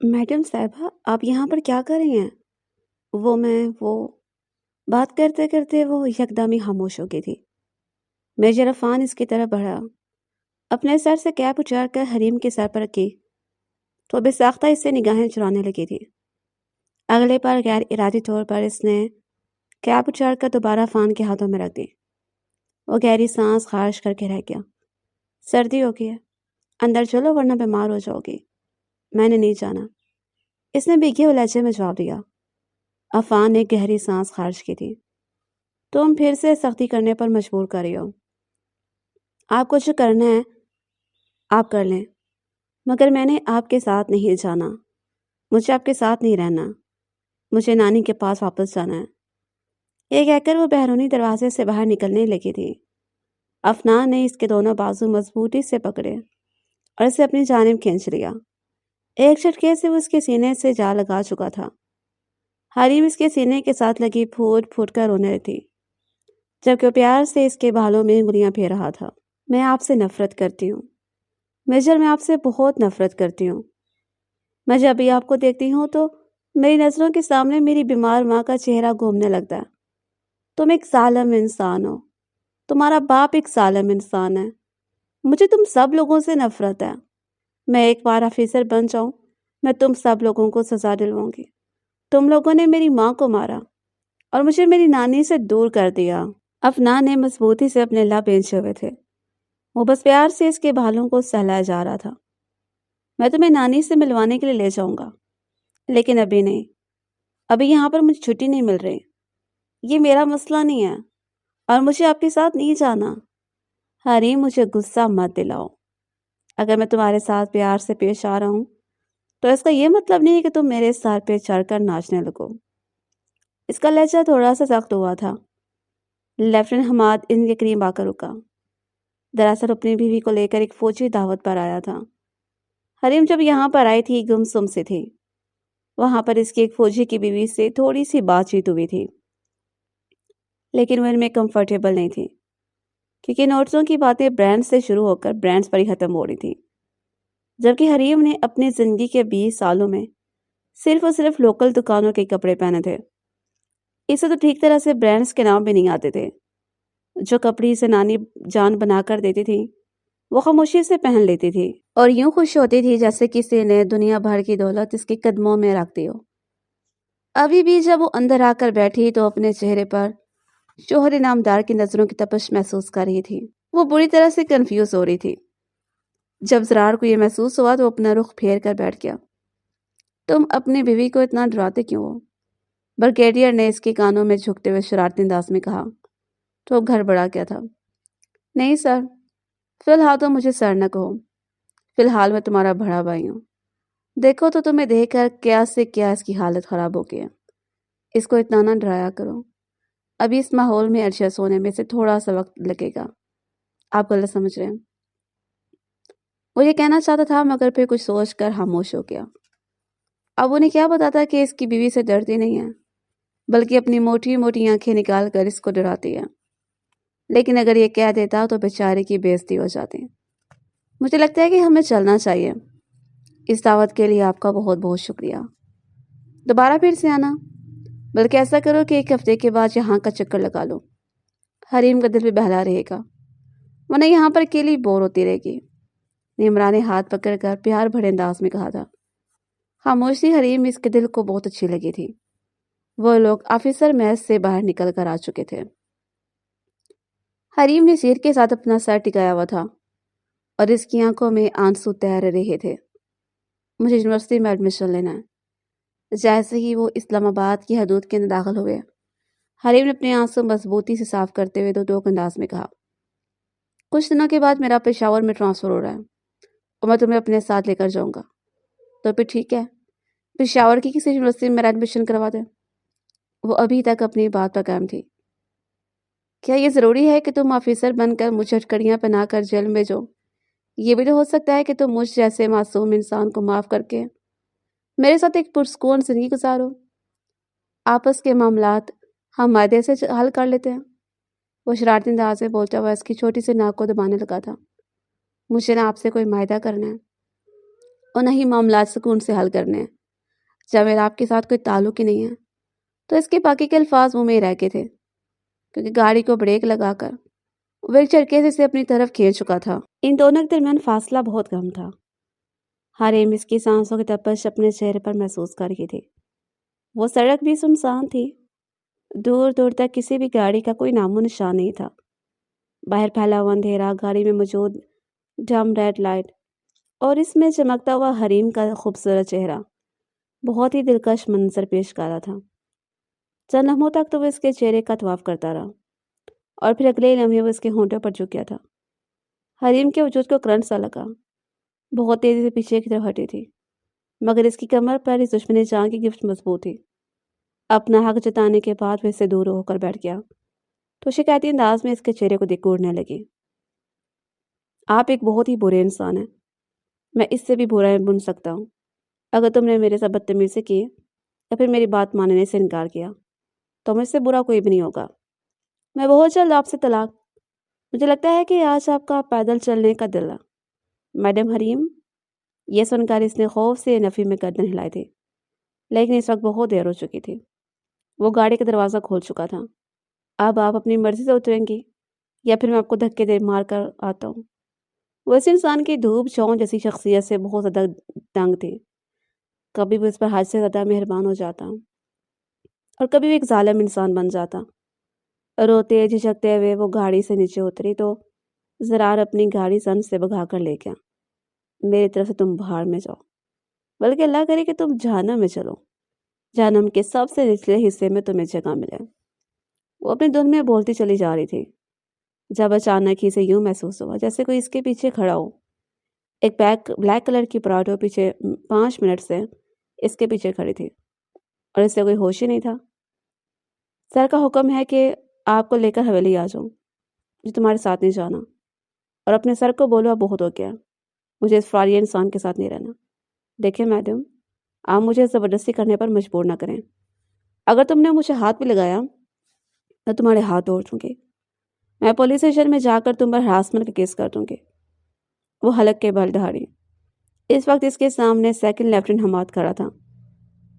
Madam صاحبہ، آپ یہاں پر کیا کر رہی ہیں؟ وہ بات کرتے کرتے وہ یکدم ہی خاموش ہو گئی تھی۔ میجر عفان اس کی طرف بڑھا، اپنے سر سے کیپ اچار کر حریم کے سر پر رکھی تو بے ساختہ اس سے نگاہیں چرانے لگی تھی۔ اگلے پر غیر ارادی طور پر اس نے کیپ اچار کر دوبارہ عفان کے ہاتھوں میں رکھ دی۔ وہ گہری سانس خارج کر کے رہ گیا۔ سردی ہو گئی ہے، اندر چلو ورنہ بیمار ہو جاؤ گی۔ میں نے نہیں جانا، اس نے بھیگے ہوئے لہجے میں جواب دیا۔ عفان نے گہری سانس خارج کی تھی۔ تم پھر سے سختی کرنے پر مجبور کر رہی ہو۔ آپ کو جو کرنا ہے آپ کر لیں، مگر میں نے آپ کے ساتھ نہیں جانا، مجھے آپ کے ساتھ نہیں رہنا، مجھے نانی کے پاس واپس جانا ہے۔ یہ کہہ کر وہ بیرونی دروازے سے باہر نکلنے لگی تھی۔ عفان نے اس کے دونوں بازو مضبوطی سے پکڑے اور اسے اپنی جانب کھینچ لیا۔ ایک جھٹکے سے وہ اس کے سینے سے جا لگا چکا تھا۔ حریم اس کے سینے کے ساتھ لگی پھوٹ پھوٹ کر رونے تھی، جبکہ وہ پیار سے اس کے بالوں میں انگلیاں پھیر رہا تھا۔ میں آپ سے نفرت کرتی ہوں میجر، میں آپ سے بہت نفرت کرتی ہوں۔ میں جب بھی آپ کو دیکھتی ہوں تو میری نظروں کے سامنے میری بیمار ماں کا چہرہ گھومنے لگتا ہے۔ تم ایک ظالم انسان ہو، تمہارا باپ ایک ظالم انسان ہے۔ مجھے تم سب لوگوں سے نفرت ہے۔ میں ایک بار آفیسر بن جاؤں، میں تم سب لوگوں کو سزا دلواؤں گی۔ تم لوگوں نے میری ماں کو مارا اور مجھے میری نانی سے دور کر دیا۔ عفان نے مضبوطی سے اپنے لب بھینچے ہوئے تھے، وہ بس پیار سے اس کے بالوں کو سہلایا جا رہا تھا۔ میں تمہیں نانی سے ملوانے کے لیے لے جاؤں گا، لیکن ابھی نہیں، ابھی یہاں پر مجھے چھٹی نہیں مل رہی۔ یہ میرا مسئلہ نہیں ہے اور مجھے آپ کے ساتھ نہیں جانا۔ حریم، مجھے غصہ مت دلاؤ۔ اگر میں تمہارے ساتھ پیار سے پیش آ رہا ہوں تو اس کا یہ مطلب نہیں ہے کہ تم میرے سر پہ چڑھ کر ناچنے لگو۔ اس کا لہجہ تھوڑا سا سخت ہوا تھا۔ لیفٹیننٹ حماد ان کے قریب آ کر رکا۔ دراصل اپنی بیوی کو لے کر ایک فوجی دعوت پر آیا تھا۔ حریم جب یہاں پر آئی تھی گمسم سے تھی۔ وہاں پر اس کی ایک فوجی کی بیوی سے تھوڑی سی بات چیت ہوئی تھی، لیکن وہ ان میں کمفرٹیبل نہیں تھی، کیونکہ نوٹسوں کی باتیں برانڈ سے شروع ہو کر برانڈز پر ہی ختم ہو رہی تھی، جبکہ حریم نے اپنی زندگی کے 20 سالوں میں صرف اور صرف لوکل دکانوں کے کپڑے پہنے تھے۔ اسے تو ٹھیک طرح سے برانڈز کے نام بھی نہیں آتے تھے۔ جو کپڑے اسے نانی جان بنا کر دیتی تھی وہ خاموشی سے پہن لیتی تھی اور یوں خوش ہوتی تھی جیسے کسی نے دنیا بھر کی دولت اس کے قدموں میں رکھ دی ہو۔ ابھی بھی جب وہ اندر آ کر بیٹھی تو اپنے چہرے پر شوہر نامدار کی نظروں کی تپش محسوس کر رہی تھی۔ وہ بری طرح سے کنفیوز ہو رہی تھی۔ جب زرار کو یہ محسوس ہوا تو اپنا رخ پھیر کر بیٹھ گیا۔ تم اپنی بیوی کو اتنا ڈراتے کیوں ہو؟ بریگیڈیئر نے اس کے کانوں میں جھکتے ہوئے شرارتی انداز میں کہا تو گھر بڑا کیا تھا۔ نہیں سر، فی الحال تو مجھے سر نہ کہو، فی الحال میں تمہارا بڑا بھائی ہوں۔ دیکھو تو تمہیں دیکھ کر کیا سے کیا اس کی حالت خراب ہو گئی ہے۔ اس کو اتنا نہ ڈرایا کرو، ابھی اس ماحول میں ایڈجسٹ ہونے میں سے تھوڑا سا وقت لگے گا۔ آپ غلط سمجھ رہے ہیں۔ وہ یہ کہنا چاہتا تھا مگر پھر کچھ سوچ کر خاموش ہو گیا۔ اب انہیں کیا بتاتا کہ اس کی بیوی سے ڈرتی نہیں ہے، بلکہ اپنی موٹی موٹی آنکھیں نکال کر اس کو ڈراتی ہے۔ لیکن اگر یہ کہہ دیتا تو بیچارے کی بے عزتی ہو جاتی۔ مجھے لگتا ہے کہ ہمیں چلنا چاہیے۔ اس دعوت کے لیے آپ کا بہت بہت شکریہ۔ دوبارہ پھر سے آنا، بلکہ ایسا کرو کہ ایک ہفتے کے بعد یہاں کا چکر لگا لو۔ حریم کا دل بھی بہلا رہے گا، ورنہ یہاں پر اکیلی بور ہوتی رہے گی۔ نمرا نے ہاتھ پکڑ کر پیار بھرے انداز میں کہا تھا۔ خاموشی حریم اس کے دل کو بہت اچھی لگی تھی۔ وہ لوگ آفیسر میس سے باہر نکل کر آ چکے تھے۔ حریم نے سیر کے ساتھ اپنا سر ٹکایا ہوا تھا اور اس کی آنکھوں میں آنسو تیر رہے تھے۔ مجھے یونیورسٹی میں ایڈمیشن لینا ہے۔ جیسے ہی وہ اسلام آباد کی حدود کے اندر داخل ہوئے، حریم نے اپنے آنسو مضبوطی سے صاف کرتے ہوئے دو انداز میں کہا، کچھ دنوں کے بعد میرا پشاور میں ٹرانسفر ہو رہا ہے اور میں تمہیں اپنے ساتھ لے کر جاؤں گا۔ تو پھر ٹھیک ہے، پشاور کی کسی یونیورسٹی میں میرا ایڈمیشن کروا دیں۔ وہ ابھی تک اپنی بات پر قائم تھی۔ کیا یہ ضروری ہے کہ تم آفیسر بن کر مجھے ہتکڑیاں پہنا کر جیل میں جاؤ؟ یہ بھی تو ہو سکتا ہے کہ تم مجھ جیسے معصوم انسان کو معاف کر کے میرے ساتھ ایک پرسکون زندگی گزارو۔ آپس کے معاملات ہم معاہدے سے حل کر لیتے ہیں۔ وہ شرارتی انداز میں بولتا ہوا اس کی چھوٹی سی ناک کو دبانے لگا تھا۔ مجھے نہ آپ سے کوئی معاہدہ کرنا ہے اور نہ ہی معاملات سکون سے حل کرنے ہیں۔ جب میرا آپ کے ساتھ کوئی تعلق ہی نہیں ہے تو اس کے باقی کے الفاظ منہ میں ہی رہ گئے تھے، کیونکہ گاڑی کو بریک لگا کر وہ ایک جھٹکے سے اسے اپنی طرف کھینچ چکا تھا۔ ان دونوں کے درمیان فاصلہ بہت کم تھا۔ حریم اس کی سانسوں کی تپش اپنے چہرے پر محسوس کر رہی تھی۔ وہ سڑک بھی سنسان تھی، دور دور تک کسی بھی گاڑی کا کوئی نام و نشان نہیں تھا۔ باہر پھیلا ہوا اندھیرا، گاڑی میں موجود ڈم ریڈ لائٹ اور اس میں چمکتا ہوا حریم کا خوبصورت چہرہ بہت ہی دلکش منظر پیش کر رہا تھا۔ چند لمحوں تک تو وہ اس کے چہرے کا طواف کرتا رہا اور پھر اگلے لمحے وہ اس کے ہونٹوں پر جھک گیا تھا۔ حریم کے وجود کو کرنٹ سا لگا، بہت تیزی سے پیچھے کی طرف ہٹی تھی، مگر اس کی کمر پر اس دشمن جان کی گرفت مضبوط تھی۔ اپنا حق جتانے کے بعد وہ اس سے دور ہو کر بیٹھ گیا تو شکایتی انداز میں اس کے چہرے کو دیکھ اڑنے لگی۔ آپ ایک بہت ہی برے انسان ہیں، میں اس سے بھی برا بن سکتا ہوں۔ اگر تم نے میرے ساتھ بدتمیزی کی یا پھر میری بات ماننے سے انکار کیا تو مجھ سے برا کوئی بھی نہیں ہوگا۔ میں بہت جلد آپ سے طلاق۔ مجھے لگتا ہے کہ آج آپ کا پیدل چلنے کا دل ہے میڈم حریم۔ یہ سن کر اس نے خوف سے نفی میں گردن ہلائی تھی، لیکن اس وقت بہت دیر ہو چکی تھی۔ وہ گاڑی کا دروازہ کھول چکا تھا۔ اب آپ اپنی مرضی سے اتریں گی یا پھر میں آپ کو دھکے دے مار کر آتا ہوں۔ وہ اس انسان کی دھوپ چھاؤں جیسی شخصیت سے بہت زیادہ تنگ تھی۔ کبھی وہ اس پر حد سے زیادہ مہربان ہو جاتا اور کبھی وہ ایک ظالم انسان بن جاتا۔ روتے جھجکتے ہوئے وہ گاڑی سے نیچے اتری تو زرار اپنی گاڑی سن سے بگا کر لے گیا۔ میری طرف سے تم باہر میں جاؤ، بلکہ اللہ کرے کہ تم جہنم میں چلو، جہنم کے سب سے نچلے حصے میں تمہیں جگہ ملے۔ وہ اپنی دھن میں بولتی چلی جا رہی تھی جب اچانک ہی سے یوں محسوس ہوا جیسے کوئی اس کے پیچھے کھڑا ہو۔ ایک بلیک کلر کی پراڈو پیچھے 5 منٹ سے اس کے پیچھے کھڑی تھی اور اس سے کوئی ہوش ہی نہیں تھا۔ سر کا حکم ہے کہ آپ کو لے کر حویلی آ جاؤں، جو تمہارے ساتھ نہیں جانا، اور اپنے سر کو بولو اب بہت ہو گیا، مجھے اس فراریہ انسان کے ساتھ نہیں رہنا۔ دیکھیں میڈم، آپ مجھے زبردستی کرنے پر مجبور نہ کریں۔ اگر تم نے مجھے ہاتھ بھی لگایا تو تمہارے ہاتھ توڑ دوں گی۔ میں پولیس اسٹیشن میں جا کر تم پر ہراسمنٹ کا کیس کر دوں گی۔ وہ حلق کے بل دہاڑی۔ اس وقت اس کے سامنے سیکنڈ لیفٹیننٹ حماد کھڑا تھا،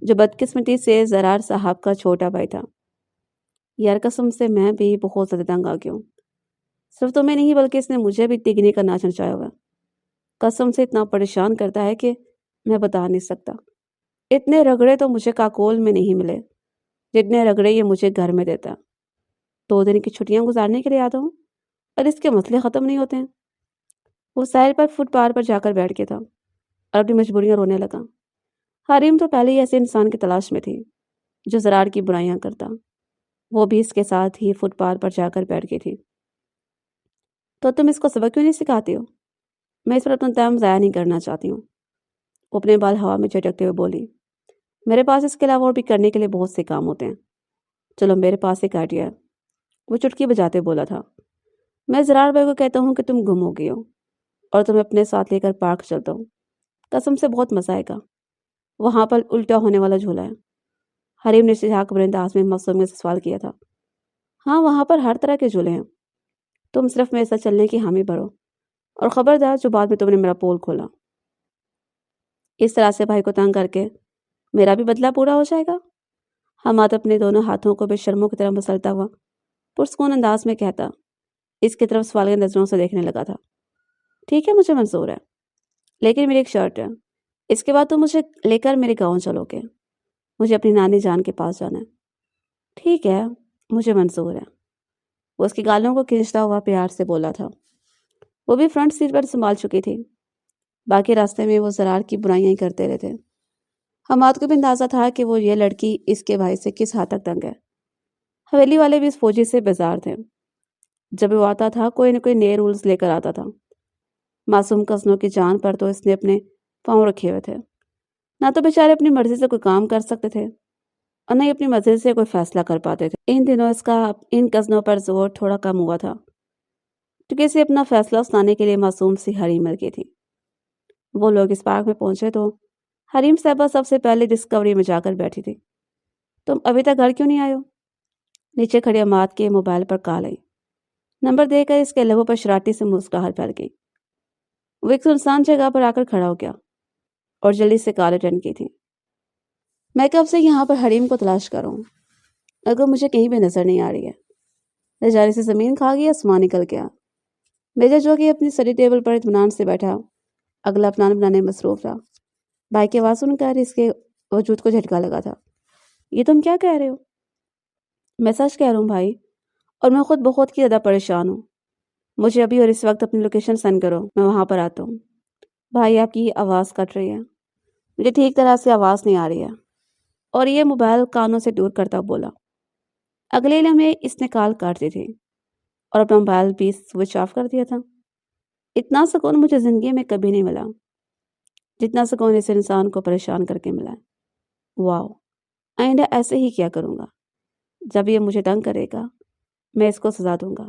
جو بدقسمتی سے زرار صاحب کا چھوٹا بھائی تھا۔ یار قسم سے میں بھی بہت زیادہ تنگ آ گیا ہوں، صرف تمہیں نہیں بلکہ اس نے مجھے بھی تگنی کا ناچ نچایا ہوا۔ قسم سے اتنا پریشان کرتا ہے کہ میں بتا نہیں سکتا۔ اتنے رگڑے تو مجھے کاکول میں نہیں ملے جتنے رگڑے یہ مجھے گھر میں دیتا۔ 2 دن کی چھٹیاں گزارنے کے لیے آتا ہوں اور اس کے مسئلے ختم نہیں ہوتے ہیں۔ وہ ساحل پر فٹ پار پر جا کر بیٹھ گیا تھا اور اپنی مجبوریاں رونے لگا۔ حریم تو پہلے ہی ایسے انسان کی تلاش میں تھی جو زرار کی برائیاں کرتا، وہ بھی اس کے ساتھ ہی فٹ پار پر جا کر بیٹھ گئی تھی۔ تو تم اس کو سبق کیوں نہیں سکھاتی ہو؟ میں اس پر اپنا ٹائم ضائع نہیں کرنا چاہتی ہوں۔ وہ اپنے بال ہوا میں جھٹکتے ہوئے بولی، میرے پاس اس کے علاوہ اور بھی کرنے کے لیے بہت سے کام ہوتے ہیں۔ چلو میرے پاس ایک آئیڈیا ہے، وہ چٹکی بجاتے بولا تھا۔ میں زرار بھائی کو کہتا ہوں کہ تم گم ہو گئی ہو اور تمہیں اپنے ساتھ لے کر پارک چلتا ہوں، قسم سے بہت مزہ آئے گا۔ وہاں پر الٹا ہونے والا جھولا ہے۔ حریم نے شجاع بر انداز میں معصومیت سے سوال کیا تھا۔ ہاں وہاں پر ہر طرح کے جھولے ہیں، تم صرف میرے ساتھ چلنے کی حامی بھرو، اور خبردار جو بعد میں تم نے میرا پول کھولا۔ اس طرح سے بھائی کو تنگ کر کے میرا بھی بدلہ پورا ہو جائے گا۔ حماد اپنے دونوں ہاتھوں کو بے شرموں کی طرح مسلتا ہوا پرسکون انداز میں کہتا، اس کی طرف سوالیہ نظروں سے دیکھنے لگا تھا۔ ٹھیک ہے مجھے منظور ہے، لیکن میری ایک شرط ہے، اس کے بعد تم مجھے لے کر میرے گاؤں چلو گے، مجھے اپنی نانی جان کے پاس جانا ہے۔ ٹھیک ہے مجھے منظور ہے، وہ اس کی گالوں کو کھینچتا ہوا پیار سے بولا تھا۔ وہ بھی فرنٹ سیٹ پر سنبھال چکی تھی، باقی راستے میں وہ زرار کی برائیاں ہی کرتے رہتے۔ حماد کو بھی اندازہ تھا کہ وہ یہ لڑکی اس کے بھائی سے کس حد تک تنگ ہے۔ حویلی والے بھی اس فوجی سے بیزار تھے، جب وہ آتا تھا کوئی نہ کوئی نئے رولز لے کر آتا تھا۔ معصوم قزنوں کی جان پر تو اس نے اپنے پاؤں رکھے ہوئے تھے، نہ تو بیچارے اپنی مرضی سے کوئی کام کر سکتے تھے اور نہ ہی اپنی مرضی سے کوئی فیصلہ کر پاتے تھے۔ ان دنوں اس کا ان قزنوں پر زور تھوڑا کم ہوا تھا، کیونکہ اسے اپنا فیصلہ سنانے کے لیے معصوم سی حریم مل گئی تھی۔ وہ لوگ اس پارک میں پہنچے تو حریم صاحبہ سب سے پہلے ڈسکوری میں جا کر بیٹھی تھی۔ تم ابھی تک گھر کیوں نہیں آئے ہو؟ نیچے کھڑے حماد کے موبائل پر کال آئی۔ نمبر دے کر اس کے لبوں پر شرارتی سے مسکراہٹ پھیل گئی۔ وہ ایک سنسان جگہ پر آ کر کھڑا ہو گیا۔ اور جلدی سے کال اٹینڈ کی تھی۔ میں کب سے یہاں پر حریم کو تلاش کر رہا ہوں، اگر مجھے کہیں بھی نظر نہیں آ رہی ہے۔ نظارے سے زمین کھا گئی، آسمان نکل گیا۔ میجر جو کہ اپنی اسٹڈی ٹیبل پر اطمینان سے بیٹھا اگلا پلان بنانے میں مصروف رہا۔ بھائی کی آواز سن کر اس کے وجود کو جھٹکا لگا تھا۔ یہ تم کیا کہہ رہے ہو؟ میں سچ کہہ رہا ہوں بھائی، اور میں خود بہت ہی زیادہ پریشان ہوں۔ مجھے ابھی اور اس وقت اپنی لوکیشن سینڈ کرو، میں وہاں پر آتا ہوں۔ بھائی آپ کی آواز کٹ رہی ہے، مجھے ٹھیک طرح سے آواز نہیں آ رہی ہے، اور یہ موبائل کانوں سے دور کرتا بولا۔ اگلے لمحے اس نے کال کاٹ دی تھی اور اپنا موبائل بھی سوئچ آف کر دیا تھا۔ اتنا سکون مجھے زندگی میں کبھی نہیں ملا جتنا سکون اس انسان کو پریشان کر کے ملا۔ واو، آئندہ ایسے ہی کیا کروں گا۔ جب یہ مجھے تنگ کرے گا میں اس کو سزا دوں گا۔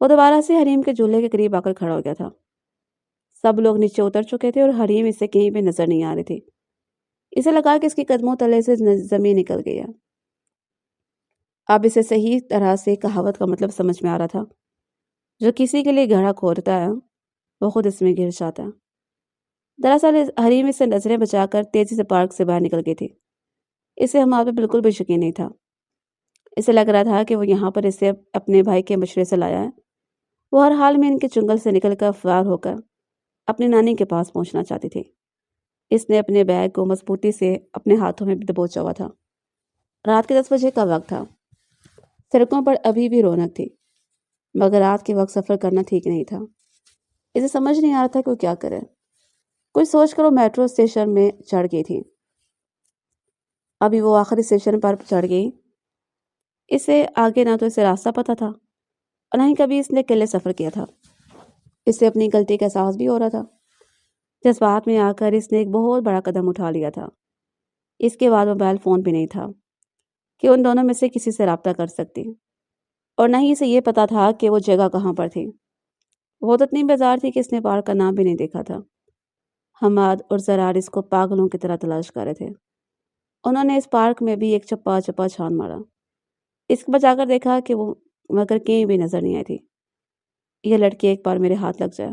وہ دوبارہ سے حریم کے جھولے کے قریب آ کر کھڑا ہو گیا تھا۔ سب لوگ نیچے اتر چکے تھے اور حریم اسے کہیں بھی نظر نہیں آ رہی تھی۔ اسے لگا کہ اس کے قدموں تلے سے زمین نکل گئی ہے۔ اب اسے صحیح طرح سے کہاوت کا مطلب سمجھ میں آ رہا تھا، جو کسی کے لیے گہرا کھودتا ہے وہ خود اس میں گر جاتا ہے۔ دراصل حریم اس سے نظریں بچا کر تیزی سے پارک سے باہر نکل گئی تھی۔ اسے ہمارے پہ بالکل بھی یقین نہیں تھا۔ اسے لگ رہا تھا کہ وہ یہاں پر اسے اپنے بھائی کے مشورے سے لایا ہے۔ وہ ہر حال میں ان کے چنگل سے نکل کر فرار ہو کر اپنی نانی کے پاس پہنچنا چاہتی تھی۔ اس نے اپنے بیگ کو مضبوطی سے اپنے ہاتھوں میں دبوچا ہوا تھا۔ رات کے 10 بجے کا وقت تھا۔ سڑکوں پر ابھی بھی رونق تھی، مگر رات کے وقت سفر کرنا ٹھیک نہیں تھا۔ اسے سمجھ نہیں آ رہا تھا کہ وہ کیا کرے۔ کچھ سوچ کر وہ میٹرو اسٹیشن میں چڑھ گئی تھی۔ ابھی وہ آخری اسٹیشن پر چڑھ گئی۔ اسے آگے نہ تو اسے راستہ پتہ تھا اور نہ ہی کبھی اس نے اکیلے سفر کیا تھا۔ اسے اپنی غلطی کا احساس بھی ہو رہا تھا۔ جذبات میں آ کر اس نے ایک بہت بڑا قدم اٹھا لیا تھا۔ اس کے بعد موبائل فون بھی نہیں تھا کہ ان دونوں میں سے کسی سے رابطہ کر سکتی، اور نہ ہی اسے یہ پتا تھا کہ وہ جگہ کہاں پر تھی۔ وہ تو اتنی بیزار تھی کہ اس نے پارک کا نام بھی نہیں دیکھا تھا۔ حماد اور زرار اس کو پاگلوں کی طرح تلاش کر رہے تھے۔ انہوں نے اس پارک میں بھی ایک چپا چپا چھان مارا، اس کو بچا کر دیکھا کہ وہ مگر کہیں بھی نظر نہیں آئی تھی۔ یہ لڑکی ایک بار میرے ہاتھ لگ جائے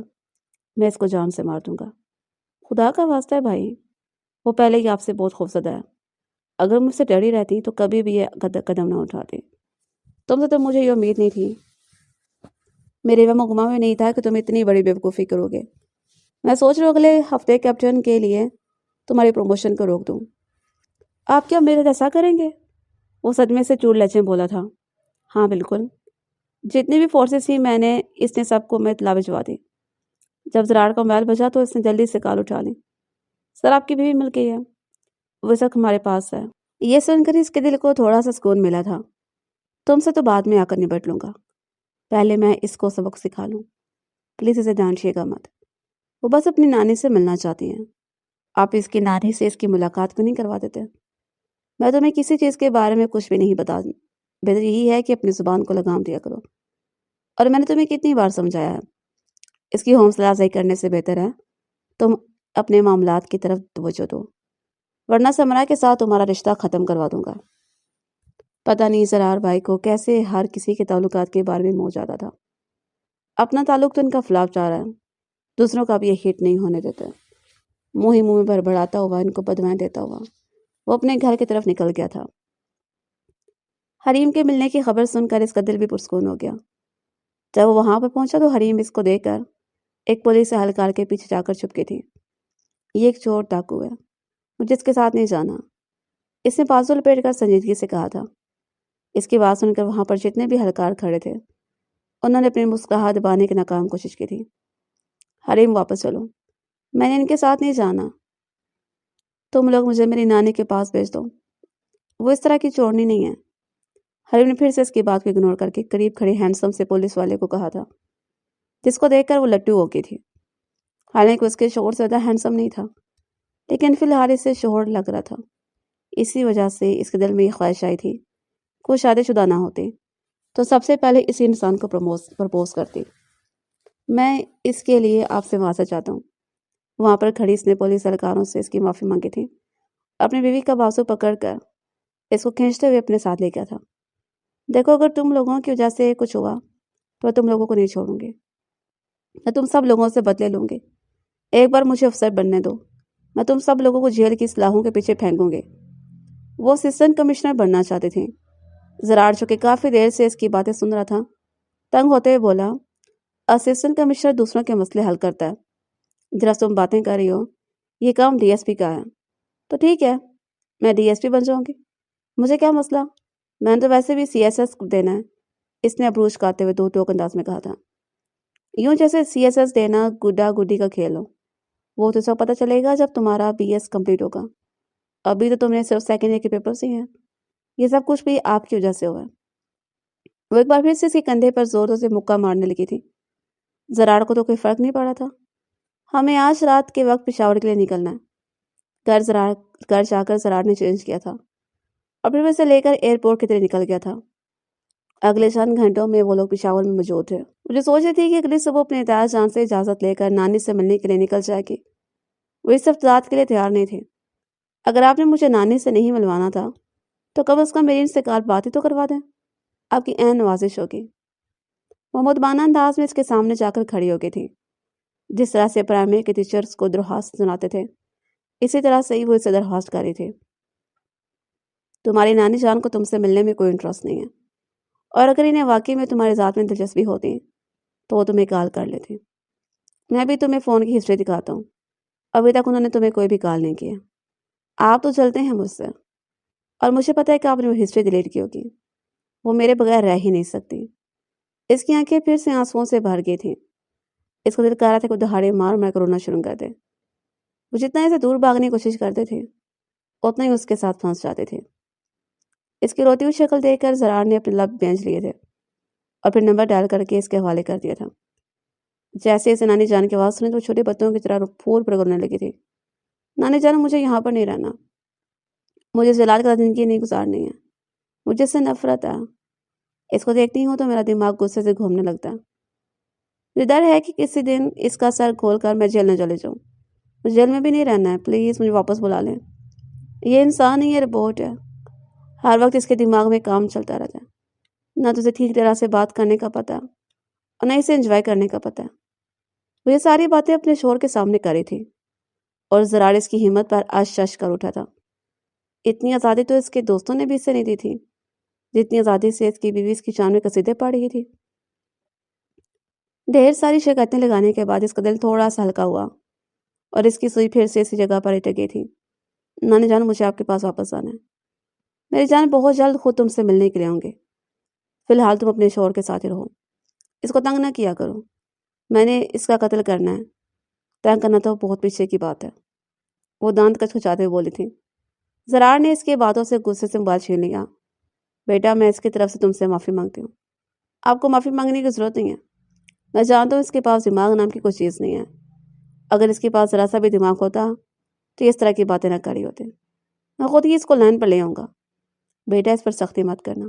میں اس کو جان سے مار دوں گا۔ خدا کا واسطہ ہے بھائی، وہ پہلے ہی آپ سے بہت خوفزدہ ہے۔ اگر مجھ سے ڈری رہتی تو کبھی بھی یہ قدم نہ اٹھاتی۔ تم سے تو مجھے یہ امید نہیں تھی۔ میرے وہم و گمان میں نہیں تھا کہ تم اتنی بڑی بیوقوفی کرو گے۔ میں سوچ رہا ہوں اگلے ہفتے کیپٹن کے لیے تمہاری پروموشن کو روک دوں۔ آپ کیا میرے ایسا کریں گے؟ وہ صدمے سے چور لہجے میں بولا تھا۔ ہاں بالکل، جتنی بھی فورسز تھی میں نے اس نے سب کو میں اطلاع بھجوا دی۔ جب زرار کا موبائل بجا تو اس نے جلدی سے کال اٹھا لی۔ سر آپ کی بیوی مل گئی ہے، وہ اس وقت ہمارے پاس ہے۔ یہ سن کر اس کے دل کو تھوڑا سا سکون ملا تھا۔ تم سے تو بعد میں آ کر نبٹ لوں گا، پہلے میں اس کو سبق سکھا لوں۔ پلیز اسے ڈانٹیے گا مت، وہ بس اپنی نانی سے ملنا چاہتی ہیں۔ آپ اس کی نانی سے اس کی ملاقات کیوں نہیں کروا دیتے؟ میں تمہیں کسی چیز کے بارے میں کچھ بھی نہیں بتا، بہتر یہی ہے کہ اپنی زبان کو لگام دیا کرو۔ اور میں نے تمہیں کتنی بار سمجھایا ہے، اس کی حوصلہ افزائی کرنے سے بہتر ہے تم اپنے معاملات کی طرف توجہ دو، ورنہ سمرا کے ساتھ تمہارا رشتہ ختم کروا دوں گا۔ پتہ نہیں زرار بھائی کو کیسے ہر کسی کے تعلقات کے بارے میں موج آتا تھا۔ اپنا تعلق تو ان کا فلاپ چاہ رہا ہے، دوسروں کا بھی یہ ہٹ نہیں ہونے دیتا۔ منہ ہی منہ میں بڑبڑاتا ہوا ان کو بدوائیں دیتا ہوا وہ اپنے گھر کی طرف نکل گیا تھا۔ حریم کے ملنے کی خبر سن کر اس کا دل بھی پرسکون ہو گیا۔ جب وہ وہاں پر پہنچا تو حریم اس کو دیکھ کر ایک پولیس اہلکار کے پیچھے جا کر چھپ گئی تھی۔ یہ ایک چور ڈاکو ہے، مجھے اس کے ساتھ نہیں جانا، اس نے بازو لپیٹ کر سنجیدگی سے کہا تھا۔ اس کی بات سن کر وہاں پر جتنے بھی اہلکار کھڑے تھے انہوں نے اپنی مسکراہٹ دبانے کی ناکام کوشش کی تھی۔ حریم واپس چلو، میں نے ان کے ساتھ نہیں جانا، تم لوگ مجھے میری نانی کے پاس بھیج دو، وہ اس طرح کی چورنی نہیں ہے۔ حریم نے پھر سے اس کی بات کو اگنور کر کے قریب کھڑے ہینڈسم سے پولیس والے کو کہا تھا، جس کو دیکھ کر وہ لٹو ہو گئی تھی۔ حالانکہ اس کے شوہر سے زیادہ ہینڈسم نہیں تھا، لیکن فی الحال اسے شوہر لگ رہا تھا۔ اسی وجہ سے اس کے دل میں یہ خواہش آئی تھی کہ وہ شادی شدہ نہ ہوتے تو سب سے پہلے اسی انسان کو پرپوز کرتی۔ میں اس کے لیے آپ سے معافی چاہتا ہوں۔ وہاں پر کھڑی اس نے پولیس اہلکاروں سے اس کی معافی مانگی تھی۔ اپنی بیوی کا بازو پکڑ کر اس کو کھینچتے ہوئے اپنے ساتھ لے گیا تھا۔ دیکھو، اگر تم لوگوں کی وجہ سے کچھ ہوا تو تم لوگوں کو نہیں چھوڑوں گے، میں تم سب لوگوں سے بدلے لوں گے۔ ایک بار مجھے افسر بننے دو، میں تم سب لوگوں کو جیل کی اصلاحوں کے پیچھے پھینکوں گی۔ وہ اسسٹنٹ کمشنر بننا چاہتے تھے۔ زرار جو کہ کافی دیر سے اس کی باتیں سن رہا تھا تنگ ہوتے ہوئے بولا، اسسٹنٹ کمشنر دوسروں کے مسئلے حل کرتا ہے، جرا تم باتیں کر رہی ہو، یہ کام ڈی ایس پی کا ہے۔ تو ٹھیک ہے، میں ڈی ایس پی بن جاؤں گی، مجھے کیا مسئلہ، میں نے تو ویسے بھی سی ایس ایس دینا ہے، اس نے ابروج کاتے ہوئے دو ٹوک انداز میں کہا تھا، یوں جیسے سی ایس ایس دینا گڈا گڈی کا کھیل ہو۔ وہ تو سب پتہ چلے گا جب تمہارا بی ایس کمپلیٹ ہوگا، ابھی تو تم نے صرف سیکنڈ ایئر کے پیپرز ہی ہیں، یہ سب کچھ بھی آپ کی وجہ سے ہوا ہے۔ وہ ایک بار پھر سے اس کے کندھے پر زور سے مکہ مارنے لگی تھی۔ زرار کو تو کوئی فرق نہیں پڑا تھا۔ ہمیں آج رات کے وقت پشاور کے لیے نکلنا ہے۔ گھر جا کر زرار نے چینج کیا تھا اور پھر اسے لے کر ایئرپورٹ کی طرح نکل گیا تھا۔ اگلے چند گھنٹوں میں وہ لوگ پشاور میں موجود تھے۔ مجھے سوچ رہی تھی کہ اگلی صبح اپنے دادا جان سے اجازت لے کر نانی سے ملنے کے لیے نکل جائے گی۔ وہ اس ہفتے رات کے لیے تیار نہیں تھے۔ اگر آپ نے مجھے نانی سے نہیں ملوانا تھا تو کم از کم میری ان سے کال بات ہی تو کروا دیں، آپ کی عین نوازش ہوگی۔ وہ مدبانہ انداز میں اس کے سامنے جا کر کھڑی ہو گئی تھی۔ جس طرح سے پرائمری کے ٹیچرز کو درخواست سناتے تھے اسی طرح سے ہی وہ اسے درخواست کر رہی تھی۔ تمہاری نانی جان کو تم سے ملنے میں کوئی انٹرسٹ نہیں ہے، اور اگر انہیں واقعی میں تمہارے ذات میں دلچسپی ہوتی تو وہ تمہیں کال کر لیتے۔ میں بھی تمہیں فون کی ہسٹری دکھاتا ہوں، ابھی تک انہوں نے تمہیں کوئی بھی کال نہیں کیا۔ آپ تو چلتے ہیں مجھ سے، اور مجھے پتہ ہے کہ آپ نے وہ ہسٹری ڈیلیٹ کی ہوگی، وہ میرے بغیر رہ ہی نہیں سکتی۔ اس کی آنکھیں پھر سے آنسوؤں سے بھر گئی تھیں۔ اس کا دل کہہ رہا تھا کہ دہاڑے مار مار کر رونا شروع کر دے۔ وہ جتنا اسے دور بھاگنے کی کوشش کرتے تھے اتنا ہی اس کے ساتھ پھنس جاتے تھے۔ اس کی روتی ہوئی شکل دیکھ کر زرار نے اپنے لب بینچ لیے تھے اور پھر نمبر ڈال کر کے اس کے حوالے کر دیا تھا۔ جیسے اسے نانی جان کی آواز سنی تو وہ چھوٹے بچوں کی طرح پھول پر گرنے لگی تھی۔ نانی جان، مجھے یہاں پر نہیں رہنا، مجھے جلال کے ساتھ زندگی نہیں گزارنی ہے، مجھے اس سے نفرت ہے۔ اس کو دیکھتی ہوں تو میرا دماغ غصے سے گھومنے لگتا ہے۔ مجھے ڈر ہے کہ کسی دن اس کا سر کھول کر میں جیل نہ چلے جاؤں۔ مجھے جیل میں بھی نہیں رہنا ہے، پلیز مجھے واپس بلا لیں۔ یہ انسان نہیں، یہ روبوٹ ہے۔ ہر وقت اس کے دماغ میں کام چلتا رہتا ہے، نہ تو اسے ٹھیک طرح سے بات کرنے کا پتہ اور نہ اسے انجوائے کرنے کا پتہ۔ وہ یہ ساری باتیں اپنے شوہر کے سامنے کر رہی تھی اور زرار اس کی ہمت پر اش اش کر اٹھا تھا۔ اتنی آزادی تو اس کے دوستوں نے بھی اسے نہیں دی تھی جتنی آزادی سے اس کی بیوی اس کی جان میں قصیدے پڑھ رہی تھی۔ ڈھیر ساری شکایتیں لگانے کے بعد اس کا دل تھوڑا سا ہلکا ہوا اور اس کی سوئی پھر سے اسی جگہ پر اٹک گئی تھی۔ نانی جان، مجھے آپ کے پاس واپس آنا ہے، میری جان بہت جلد خود تم سے ملنے کے لیے آؤں گے۔ فی الحال تم اپنے شوہر کے ساتھ ہی رہو، اس کو تنگ نہ کیا کرو، میں نے اس کا قتل کرنا ہے، تنگ کرنا تو بہت پیچھے کی بات ہے۔ وہ دانت کچکچاتے ہوئے بولی تھی۔ زرار نے اس کی باتوں سے غصے سے موبائل چھین لیا۔ بیٹا، میں اس کی طرف سے تم سے معافی مانگتی ہوں۔ آپ کو معافی مانگنے کی ضرورت نہیں ہے، میں جانتا ہوں اس کے پاس دماغ نام کی کوئی چیز نہیں ہے۔ اگر اس کے پاس ذرا سا بھی دماغ ہوتا تو اس طرح کی باتیں نہ کری ہوتے، میں خود ہی اس کو لائن پر لے آؤں گا۔ بیٹا، اس پر سختی مت کرنا،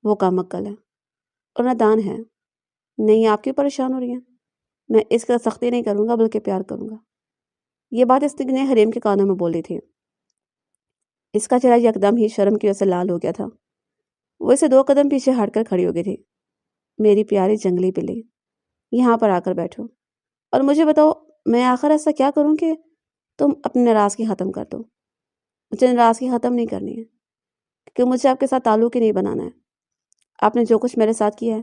وہ کام عقل ہے اور نادان ہے۔ نہیں، آپ کیوں پریشان ہو رہی ہیں؟ میں اس کا سختی نہیں کروں گا بلکہ پیار کروں گا۔ یہ بات اس نے حریم کے کانوں میں بولی تھی۔ اس کا چہرہ یکدم ہی شرم کی وجہ سے لال ہو گیا تھا۔ وہ اسے 2 قدم پیچھے ہٹ کر کھڑی ہو گئی تھی۔ میری پیاری جنگلی بلی، یہاں پر آ کر بیٹھو اور مجھے بتاؤ، میں آخر ایسا کیا کروں کہ تم اپنی ناراضگی ختم کر دو؟ مجھے ناراضگی ختم نہیں کرنی ہے کیونکہ مجھے آپ کے ساتھ تعلق ہی نہیں بنانا ہے۔ آپ نے جو کچھ میرے ساتھ کیا ہے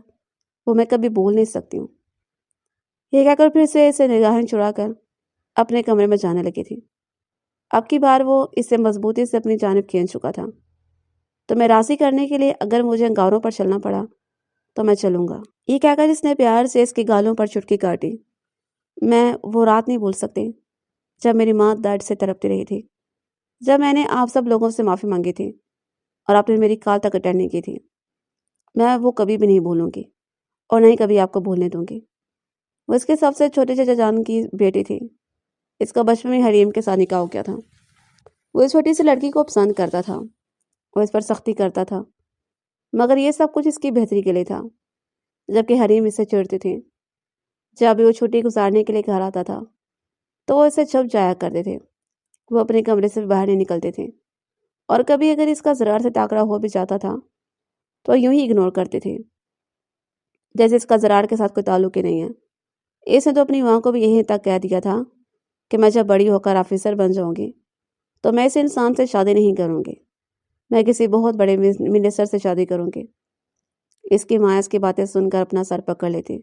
وہ میں کبھی بھول نہیں سکتی ہوں۔ یہ کہہ کر پھر سے اسے نگاہیں چڑا کر اپنے کمرے میں جانے لگی تھی۔ اب کی بار وہ اسے مضبوطی سے اپنی جانب کھینچ چکا تھا۔ تو میں راضی کرنے کے لیے اگر مجھے انگاروں پر چلنا پڑا تو میں چلوں گا۔ یہ کہہ کر اس نے پیار سے اس کی گالوں پر چٹکی کاٹی۔ میں وہ رات نہیں بھول سکتی جب میری ماں درد سے تڑپتی رہی تھی، جب میں نے آپ سب لوگوں سے معافی مانگی تھی اور آپ نے میری کال تک اٹینڈ نہیں کی تھی۔ میں وہ کبھی بھی نہیں بھولوں گی اور نہ ہی کبھی آپ کو بھولنے دوں گی۔ وہ اس کے سب سے چھوٹے چچا جان کی بیٹی تھی۔ اس کا بچپن میں حریم کے ساتھ نکاح ہو گیا تھا۔ وہ اس چھوٹی سی لڑکی کو پسند کرتا تھا، وہ اس پر سختی کرتا تھا، مگر یہ سب کچھ اس کی بہتری کے لیے تھا۔ جبکہ حریم اسے چڑھتی تھی۔ جب بھی وہ چھٹی گزارنے کے لیے گھر آتا تھا تو وہ اسے چھپ جایا کرتے تھے۔ وہ اپنے کمرے سے باہر نہیں نکلتے تھے اور کبھی اگر اس کا زرار سے ٹاکرا ہو بھی جاتا تھا تو یوں ہی اگنور کرتے تھے جیسے اس کا زرار کے ساتھ کوئی تعلق ہی نہیں ہے۔ اس نے تو اپنی ماں کو بھی یہیں تک کہہ دیا تھا کہ میں جب بڑی ہو کر آفیسر بن جاؤں گی تو میں اس انسان سے شادی نہیں کروں گی، میں کسی بہت بڑے منسٹر سے شادی کروں گی۔ اس کی ماں اس کی باتیں سن کر اپنا سر پکڑ لیتی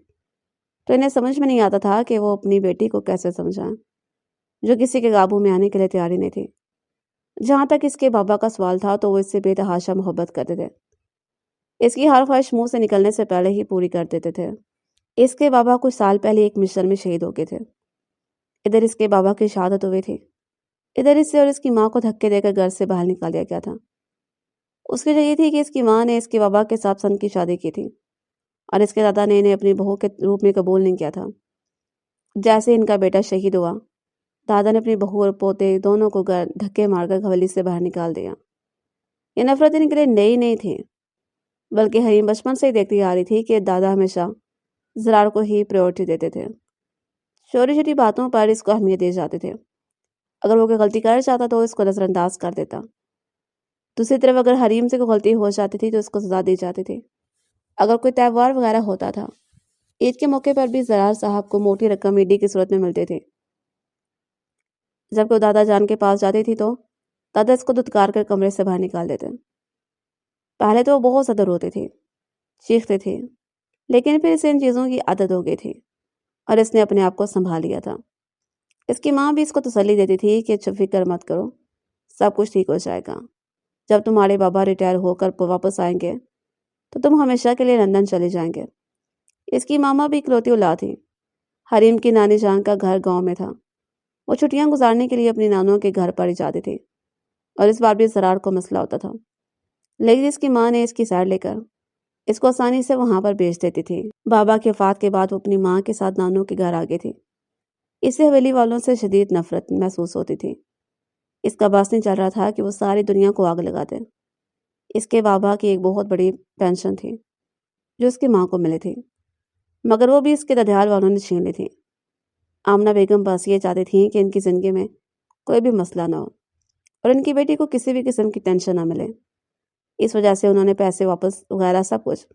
تو انہیں سمجھ میں نہیں آتا تھا کہ وہ اپنی بیٹی کو کیسے سمجھائیں، جو کسی کے قابو میں آنے کے لیے تیاری نہیں تھی۔ جہاں تک اس کے بابا کا سوال تھا تو وہ اس سے بے تحاشا محبت کرتے تھے، اس کی ہر خواہش منہ سے نکلنے سے پہلے ہی پوری کر دیتے تھے۔ اس کے بابا کچھ سال پہلے ایک مشن میں شہید ہو گئے تھے۔ ادھر اس کے بابا کی شہادت ہوئی تھی، ادھر اسے اور اس کی ماں کو دھکے دے کر گھر سے باہر نکال دیا گیا تھا۔ اس کی وجہ یہ تھی کہ اس کی ماں نے اس کے بابا کے ساتھ سن کی شادی کی تھی اور اس کے دادا نے انہیں اپنی بہو کے روپ میں قبول نہیں کیا تھا۔ جیسے ان کا بیٹا شہید ہوا، دادا نے اپنی بہو اور پوتے دونوں کو دھکے مار کر حویلی سے باہر نکال دیا۔ یہ نفرت ان کے لیے نئی نہیں تھی، بلکہ حریم بچپن سے ہی دیکھتی آ رہی تھی کہ دادا ہمیشہ زرار کو ہی پریورٹی دیتے تھے، چھوٹی چھوٹی باتوں پر اس کو اہمیت دیے جاتے تھے۔ اگر وہ کوئی غلطی کر جاتا تو اس کو نظر انداز کر دیتا۔ دوسری طرف اگر حریم سے کوئی غلطی ہو جاتی تھی تو اس کو سزا دی جاتی تھی۔ اگر کوئی تہوار وغیرہ ہوتا تھا، عید کے موقع پر بھی زرار صاحب کو موٹی رقم عیدی کی صورت میں ملتے تھے۔ جب وہ دادا جان کے پاس جاتی تھی تو دادا اس کو دھتکار کر کمرے سے باہر نکال دیتے۔ پہلے تو وہ بہت زیادہ روتے تھے، چیختے تھے، لیکن پھر اسے ان چیزوں کی عادت ہو گئی تھی اور اس نے اپنے آپ کو سنبھال لیا تھا۔ اس کی ماں بھی اس کو تسلی دیتی تھی کہ فکر مت کرو، سب کچھ ٹھیک ہو جائے گا۔ جب تمہارے بابا ریٹائر ہو کر واپس آئیں گے تو تم ہمیشہ کے لیے لندن چلے جائیں گے۔ اس کی ماما بھی اکلوتی اولاد تھی۔ حریم کی نانی جان کا گھر گاؤں میں تھا۔ وہ چھٹیاں گزارنے کے لیے اپنی نانوں کے گھر پر جاتی تھی اور اس بار بھی زرار کو مسئلہ ہوتا تھا، لیکن اس کی ماں نے اس کی سائڈ لے کر اس کو آسانی سے وہاں پر بھیج دیتی تھی۔ بابا کی وفات کے بعد وہ اپنی ماں کے ساتھ نانوں کے گھر آ گئی تھی۔ اسے حویلی والوں سے شدید نفرت محسوس ہوتی تھی۔ اس کا باس نہیں چل رہا تھا کہ وہ ساری دنیا کو آگ لگا دے۔ اس کے بابا کی ایک بہت بڑی پینشن تھی جو اس کی ماں کو ملی تھی، مگر وہ بھی اس کے ددیال والوں نے چھین لی تھی۔ آمنہ بیگم بس یہ چاہتی تھیں کہ ان کی زندگی میں کوئی بھی مسئلہ نہ ہو اور ان کی بیٹی کو کسی بھی قسم کی ٹینشن نہ ملے۔ اس وجہ سے انہوں نے پیسے واپس وغیرہ سب کچھ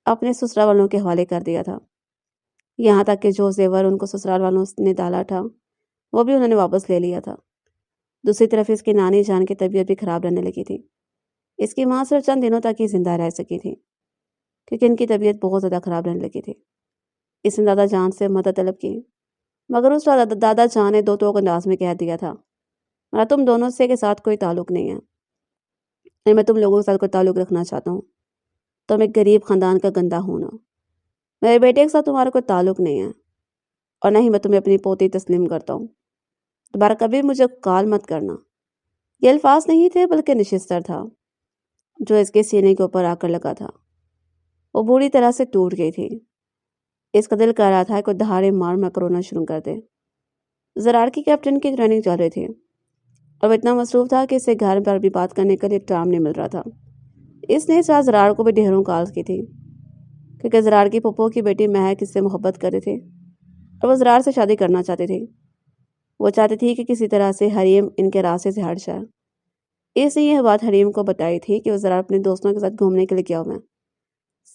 اپنے سسرال والوں کے حوالے کر دیا تھا، یہاں تک کہ جو زیور ان کو سسرال والوں نے ڈالا تھا وہ بھی انہوں نے واپس لے لیا تھا۔ دوسری طرف اس کی نانی جان کی طبیعت بھی خراب رہنے لگی تھی۔ اس کی ماں صرف چند دنوں تک ہی زندہ رہ سکی تھی کیونکہ ان کی طبیعت بہت زیادہ خراب رہنے لگی تھی۔ اس نے دادا جان سے مدد طلب کی، مگر اس دادا جان نے دو ٹوک انداز میں کہہ دیا تھا، میرا تم دونوں سے کے ساتھ کوئی تعلق نہیں ہے، میں تم لوگوں کے ساتھ کوئی تعلق رکھنا چاہتا ہوں، تم ایک غریب خاندان کا گندہ ہونا، میرے بیٹے کے ساتھ تمہارا کوئی تعلق نہیں ہے اور نہ ہی میں تمہیں اپنی پوتی تسلیم کرتا ہوں، دوبارہ کبھی مجھے کال مت کرنا۔ یہ الفاظ نہیں تھے بلکہ نشستر تھا جو اس کے سینے کے اوپر آ کر لگا تھا۔ وہ بری طرح سے ٹوٹ گئی تھی۔ اس کا دل کر رہا تھا کہ دہاڑے مار میں کرونا شروع کر دے۔ زرار کی کیپٹن کی ٹریننگ چل رہی تھی اور وہ اتنا مصروف تھا کہ اسے گھر پر بھی بات کرنے کے لیے ٹائم نہیں مل رہا تھا۔ اس نے اس بار زرار کو بھی ڈھیروں کال کی تھی کیونکہ زرار کی پھپھو کی بیٹی مہک اس سے محبت کر رہی تھی اور وہ زرار سے شادی کرنا چاہتی تھی۔ وہ چاہتی تھی کہ کسی طرح سے حریم ان کے راستے سے ہٹ جائے۔ اس نے یہ بات حریم کو بتائی تھی کہ وہ زرار اپنے دوستوں کے ساتھ گھومنے کے لیے گیا ہوا ہے۔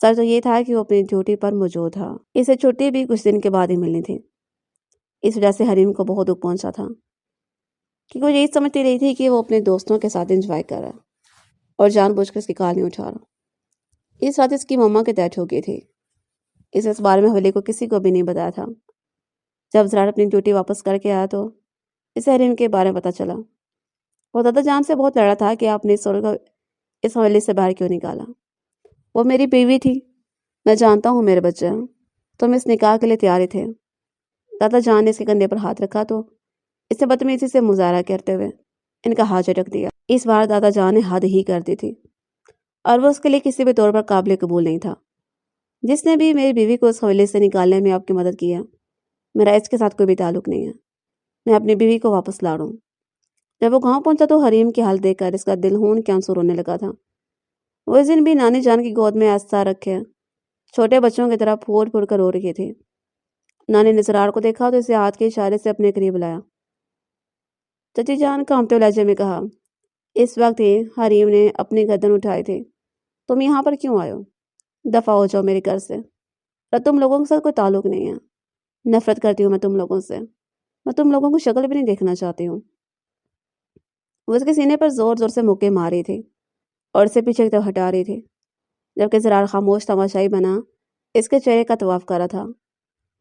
سچ تو یہ تھا کہ وہ اپنی ڈیوٹی پر موجود تھا۔ اسے چھٹی بھی کچھ دن کے بعد ہی ملنی تھی۔ اس وجہ سے حریم کو بہت دکھ پہنچا تھا کیونکہ وہ یہی سمجھتی رہی تھی کہ وہ اپنے دوستوں کے ساتھ انجوائے کر رہا ہے اور جان بوجھ کر اس کی کال نہیں اٹھا رہا۔ اس رات اس کی مما کی ڈیتھ ہو گئی تھی۔ اس بارے میں حویلی کو کسی کو بھی نہیں بتایا تھا۔ جب زرار اپنی ڈیوٹی واپس کر کے آیا تو اسے حریم کے بارے میں پتہ چلا۔ وہ دادا جان سے بہت لڑا تھا کہ آپ نے اس حویلی سے باہر کیوں نکالا۔ وہ میری بیوی تھی، میں جانتا ہوں میرے بچے ہیں، تم اس نکاح کے لیے تیار ہی تھے۔ دادا جان نے اس کے کندھے پر ہاتھ رکھا تو اس نے بدتمیزی سے مظاہرہ کرتے ہوئے ان کا ہاتھ جھٹک دیا۔ اس بار دادا جان نے حد ہی کر دی تھی اور وہ اس کے لیے کسی بھی طور پر قابل قبول نہیں تھا۔ جس نے بھی میری بیوی کو اس حویلی سے نکالنے میں آپ کی مدد کی ہے، میرا اس کے ساتھ کوئی بھی تعلق نہیں ہے، میں اپنی بیوی کو واپس لاڑوں۔ جب وہ گاؤں پہنچا تو حریم کی حال دیکھ کر اس کا دل خون کے آنسو رونے لگا تھا۔ وہ اس دن بھی نانی جان کی گود میں آستہ رکھے چھوٹے بچوں کی طرح پھول پھول کر رو رہی تھی۔ نانی نے زرار کو دیکھا تو اسے ہاتھ کے اشارے سے اپنے قریب لایا۔ چچی جان کانپتے لہجے میں کہا۔ اس وقت ہی حریم نے اپنی گردن اٹھائی تھی۔ تم یہاں پر کیوں آئے ہو؟ دفع ہو جاؤ میرے گھر سے، اور تم لوگوں کے ساتھ کوئی تعلق نہیں ہے، نفرت کرتی ہوں میں تم لوگوں سے۔ میں تم لوگوں کو شکل بھی نہیں دیکھنا چاہتی ہوں۔ وہ اس کے سینے پر زور زور سے مکے مار رہی تھی اور اسے پیچھے کی طرف ہٹا رہی تھی، جبکہ زرار خاموش تماشائی بنا اس کے چہرے کا طواف کر رہا تھا۔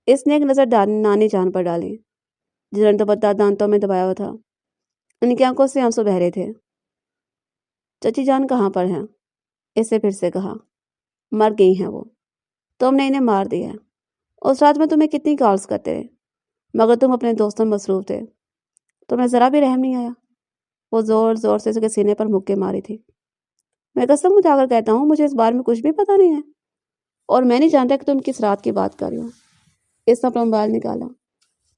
اس نے ایک نظر نانی جان پر ڈالی، جنہوں نے دوپٹہ دانتوں میں دبایا ہوا تھا۔ ان کی آنکھوں سے آنسو بہ رہے تھے۔ چچی جان کہاں پر ہیں؟ اس نے پھر سے کہا۔ مر گئی ہیں وہ، تم نے انہیں مار دیا ہے۔ اس رات میں تمہیں کتنی کالز کرتے رہے، مگر تم اپنے دوستوں میں مصروف تھے، تمہیں ذرا بھی رحم نہیں آیا۔ وہ زور زور سے اس کے سینے پر مکے ماری تھی۔ میں قسم اٹھا کر کہتا ہوں مجھے اس بارے میں کچھ بھی پتا نہیں ہے، اور میں نہیں جانتا کہ تم کس رات کی بات کر رہی ہو۔ اس نے اپنا موبائل نکالا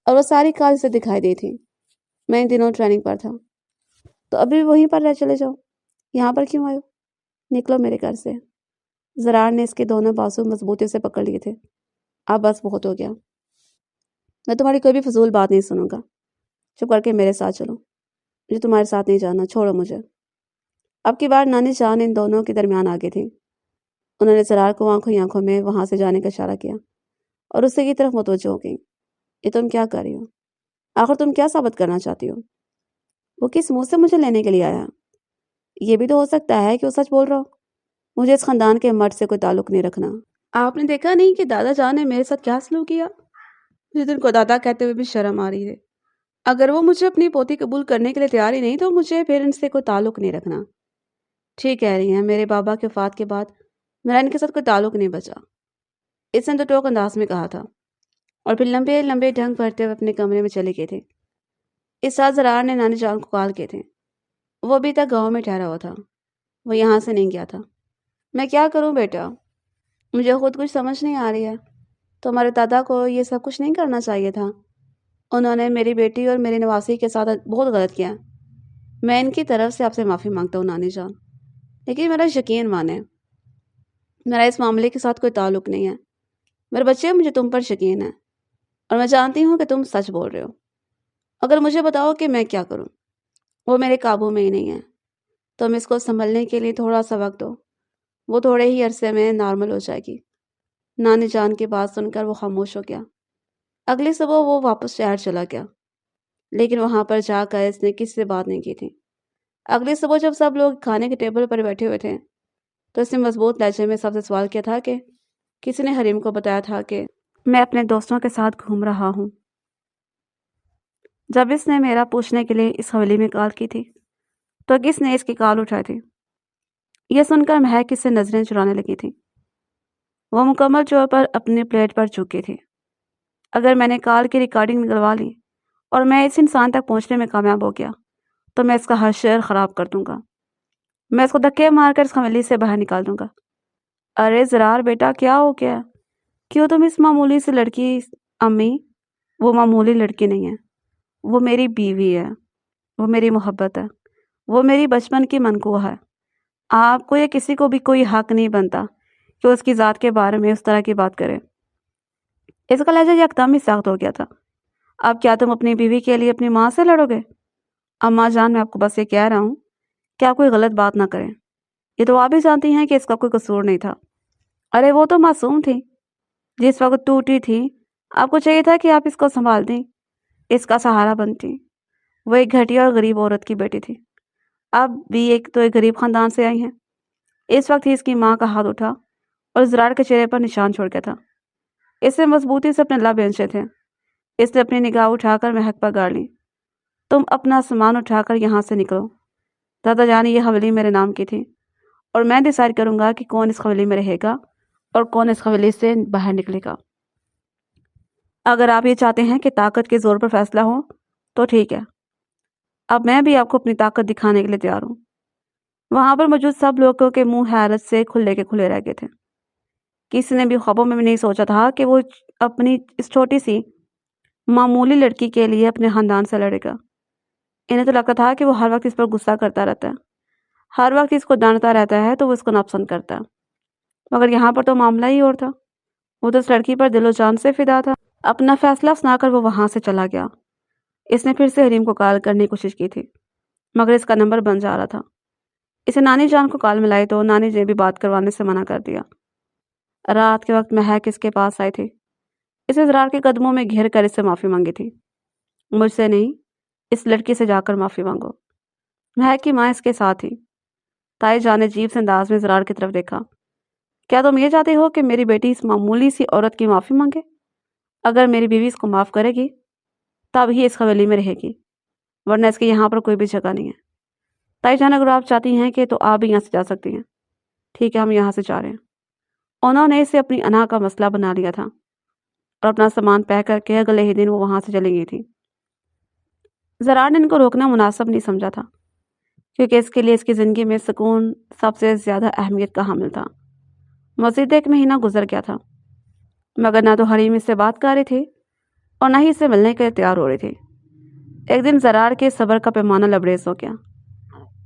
اور وہ ساری کال اسے دکھائی دی تھی۔ میں ان دنوں ٹریننگ پر تھا۔ تو ابھی بھی وہیں پر رہ چلے جاؤ، یہاں پر کیوں آئے ہو؟ نکلو میرے گھر سے۔ زرار نے اس کے دونوں بازو مضبوطی سے پکڑ لیے تھے۔ اب بس بہت ہو گیا، میں تمہاری کوئی بھی فضول بات نہیں سنوں گا۔ چپ کر کے میرے ساتھ چلو، مجھے تمہارے ساتھ نہیں جانا، چھوڑو مجھے۔ اب کی بار نانی جان ان دونوں کے درمیان آگے تھی۔ انہوں نے زرار کو آنکھوں ہی آنکھوں میں وہاں سے جانے کا اشارہ کیا اور اسے کی طرف متوجہ ہو گئی۔ یہ تم کیا کر رہی ہو؟ آخر تم کیا ثابت کرنا چاہتی ہو؟ وہ کس منہ سے مجھے لینے کے لیے آیا؟ یہ بھی تو ہو سکتا ہے کہ وہ سچ بول رہا ہو۔ مجھے اس خاندان کے مرد سے کوئی تعلق نہیں رکھنا۔ آپ نے دیکھا نہیں کہ دادا جان نے میرے ساتھ کیا سلوک کیا؟ مجھے ان کو دادا کہتے ہوئے بھی شرم آ رہی ہے۔ اگر وہ مجھے اپنی پوتی قبول کرنے کے لیے تیار ہی نہیں تو مجھے پھر ان سے کوئی تعلق نہیں رکھنا۔ ٹھیک کہہ رہی ہیں، میرے بابا کی وفات کے بعد میرا ان کے ساتھ کوئی تعلق نہیں بچا، اس نے تو ٹوک انداز میں کہا تھا، اور پھر لمبے لمبے ڈھنگ بھرتے ہوئے اپنے کمرے میں چلے گئے تھے۔ اس رات زرار نے نانی جان کو کال کیے تھے۔ وہ ابھی تک گاؤں میں ٹھہرا ہوا تھا، وہ یہاں سے نہیں گیا تھا۔ میں کیا کروں بیٹا، مجھے خود کچھ سمجھ نہیں آ رہی ہے۔ تمہارے دادا کو یہ سب کچھ نہیں کرنا چاہیے تھا۔ انہوں نے میری بیٹی اور میری نواسی کے ساتھ بہت غلط کیا۔ میں ان کی طرف سے آپ سے معافی مانگتا ہوں نانی جان، لیکن میرا یقین مانیں، میرا اس معاملے کے ساتھ کوئی تعلق نہیں ہے۔ میرے بچے، مجھے تم پر یقین ہے، اور میں جانتی ہوں کہ تم سچ بول رہے ہو۔ اگر مجھے بتاؤ کہ میں کیا کروں، وہ میرے قابو میں ہی نہیں ہے۔ تم اس کو سنبھلنے کے لیے تھوڑا سا وقت دو، وہ تھوڑے ہی عرصے میں نارمل ہو جائے گی۔ نانی جان کی بات سن کر وہ خاموش ہو گیا۔ اگلی صبح وہ واپس شہر چلا گیا، لیکن وہاں پر جا کر اس نے کسی سے بات نہیں کی تھی۔ اگلی صبح جب سب لوگ کھانے کے ٹیبل پر بیٹھے ہوئے تھے تو اس نے مضبوط لہجے میں سب سے سوال کیا تھا کہ کسی نے حریم کو بتایا تھا کہ میں اپنے دوستوں کے ساتھ گھوم رہا ہوں۔ جب اس نے میرا پوچھنے کے لیے اس حویلی میں کال کی تھی تو کس نے اس کی کال اٹھائی تھی؟ یہ سن کر مہک اس سے نظریں چرانے لگی تھی۔ وہ مکمل طور پر اپنی پلیٹ پر چکی تھی۔ اگر میں نے کال کی ریکارڈنگ نکلوا لی اور میں اس انسان تک پہنچنے میں کامیاب ہو گیا تو میں اس کا ہر شعر خراب کر دوں گا۔ میں اس کو دھکے مار کر اس حویلی سے باہر نکال دوں گا۔ ارے زرار بیٹا، کیا ہو گیا؟ کیوں تم اس معمولی سی لڑکی؟ امی، وہ معمولی لڑکی نہیں ہے، وہ میری بیوی ہے، وہ میری محبت ہے، وہ میری بچپن کی منقوہ ہے۔ آپ کو یا کسی کو بھی کوئی حق نہیں بنتا کہ اس کی ذات کے بارے میں اس طرح کی بات کرے۔ اس کا لہجہ یکدم ہی سخت ہو گیا تھا۔ اب کیا تم اپنی بیوی کے لیے اپنی ماں سے لڑو گے؟ اماں جان، میں آپ کو بس یہ کہہ رہا ہوں کہ آپ کوئی غلط بات نہ کریں۔ یہ تو آپ بھی جانتی ہیں کہ اس کا کوئی قصور نہیں تھا۔ ارے وہ تو معصوم تھی، جس وقت ٹوٹی تھی آپ کو چاہیے تھا کہ آپ اس کو سنبھال دیں، اس کا سہارا بنتی۔ وہ ایک گھٹیا اور غریب عورت کی بیٹی تھی، اب بھی ایک غریب خاندان سے آئی ہیں۔ اس وقت ہی اس کی ماں کا ہاتھ اٹھا اور زرار کے چہرے پر نشان چھوڑ گیا تھا۔ اس نے مضبوطی سے اپنے لب انچے تھے۔ اس نے اپنی نگاہ اٹھا کر مہک پر گاڑ لی۔ تم اپنا سامان اٹھا کر یہاں سے نکلو۔ دادا جان، یہ حویلی میرے نام کی تھی، اور میں ڈیسائیڈ کروں گا کہ کون اس حویلی میں رہے گا اور کون اس حویلی سے باہر نکلے گا۔ اگر آپ یہ چاہتے ہیں کہ طاقت کے زور پر فیصلہ ہو تو ٹھیک ہے، اب میں بھی آپ کو اپنی طاقت دکھانے کے لیے تیار ہوں۔ وہاں پر موجود سب لوگوں کے منہ حیرت سے کھلے کے کھلے رہ گئے تھے۔ کسی نے بھی خوابوں میں بھی نہیں سوچا تھا کہ وہ اپنی اس چھوٹی سی معمولی لڑکی کے لیے اپنے خاندان سے لڑے گا۔ انہیں تو لگتا تھا کہ وہ ہر وقت اس پر غصہ کرتا رہتا ہے، ہر وقت اس کو ڈانٹتا رہتا ہے تو وہ اس کو ناپسند کرتا ہے، مگر یہاں پر تو معاملہ ہی اور تھا۔ وہ تو اس لڑکی پر دل و جان سے فدا تھا۔ اپنا فیصلہ سنا کر وہ وہاں سے چلا گیا۔ اس نے پھر سے حریم کو کال کرنے کی کوشش کی تھی، مگر اس کا نمبر بند جا رہا تھا۔ اسے نانی جان کو کال ملائی تو نانی جی نے بھی بات کروانے سے منع کر دیا۔ رات کے وقت مہک اس کے پاس آئی تھی۔ اسے زرار کے قدموں میں گھر کر اس سے معافی مانگی تھی۔ مجھ سے نہیں، اس لڑکی سے جا کر معافی مانگو۔ مہک کی ماں اس کے ساتھ ہی۔ تائی جان نے عجیب سے انداز میں زرار کی طرف دیکھا۔ کیا تم یہ چاہتے ہو کہ میری بیٹی اس معمولی سی عورت کی معافی مانگے؟ اگر میری بیوی اس کو معاف کرے گی تب ہی اس حویلی میں رہے گی، ورنہ اس کے یہاں پر کوئی بھی جگہ نہیں ہے۔ تائی جان اگر آپ چاہتی ہیں کہ تو آپ بھی یہاں سے جا سکتی ہیں۔ ٹھیک ہے، ہم یہاں سے جا رہے ہیں۔ انہوں نے اسے اپنی انا کا مسئلہ بنا لیا تھا اور اپنا سامان پیک کر کے اگلے ہی دن وہ وہاں سے چلی گئی تھی۔ زرار نے ان کو روکنا مناسب نہیں سمجھا تھا، کیونکہ اس کے لیے اس کی زندگی میں سکون سب سے زیادہ اہمیت کا حامل تھا۔ مزید 1 مہینہ گزر گیا تھا، مگر نہ تو حریم اس سے بات کر رہی تھی اور نہ ہی اس سے ملنے کے لیے تیار ہو رہی تھی۔ ایک دن زرار کے صبر کا پیمانہ لبریز ہو گیا۔